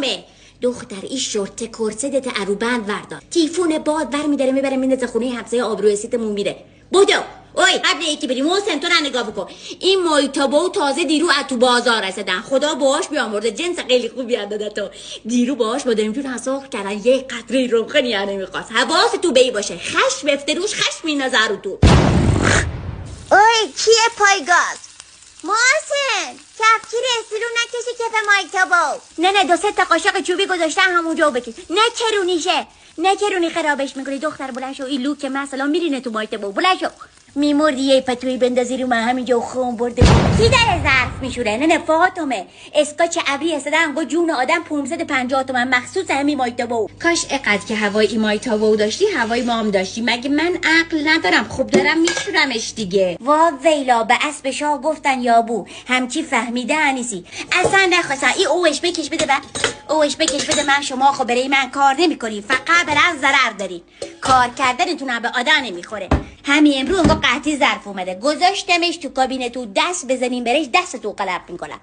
فاطمه دختر این شورت کرسدت اروبند وردار تیفون باد ور میداره میبره میندازه خونه همسایه آبروی سیتمون میره بدو. اوی قبل اینکه بریم محسن تو رو نگاه بکن این مایتابا تازه دیرو از تو بازار رسیدن خدا باهاش بیامرده جنس خیلی خوبی داده تو دیرو باهاش با داریم جون حساق کردن یه قطره روغنی نمیخواست حواس تو بی باشه خشم افته روش خشم میندازه رو تو. اوی کیه پایگاز؟ محسن کفکی رسی رو نکشی کف مایتابا. نه دو سه تا قاشق چوبی گذاشتن همونجا بکش نکرونی خرابش میکنی دختر بلند شو این لوک مثلا میرینه تو مایتابا بلند شو میمردی یه پتوی بندازی رو من همینجا خون برده کی در ظرف میشوره. نه فاطمه اسکاچ ابری استدن گو جون آدم 550 تومن مخصوص همین مایتابا. کاش اقدر که هوای این مایتابا داشتی هوای ما هم داشتی مگه من عقل ندارم خب دارم میشورمش دیگه. وا ویلا به اسب شاه گفتن یابو همچی فهمیده انیسی اصلا نخواستن این اوش بکش بده من شما خب برای من کار نمیکنی فقط برای ضرر دارین کار کردنتون به آدم نمیخوره. همین امروز انگار قحطی ظرف اومده گذاشتمش تو کابینه تو دست بزنین برش دست تو قلب میکنم.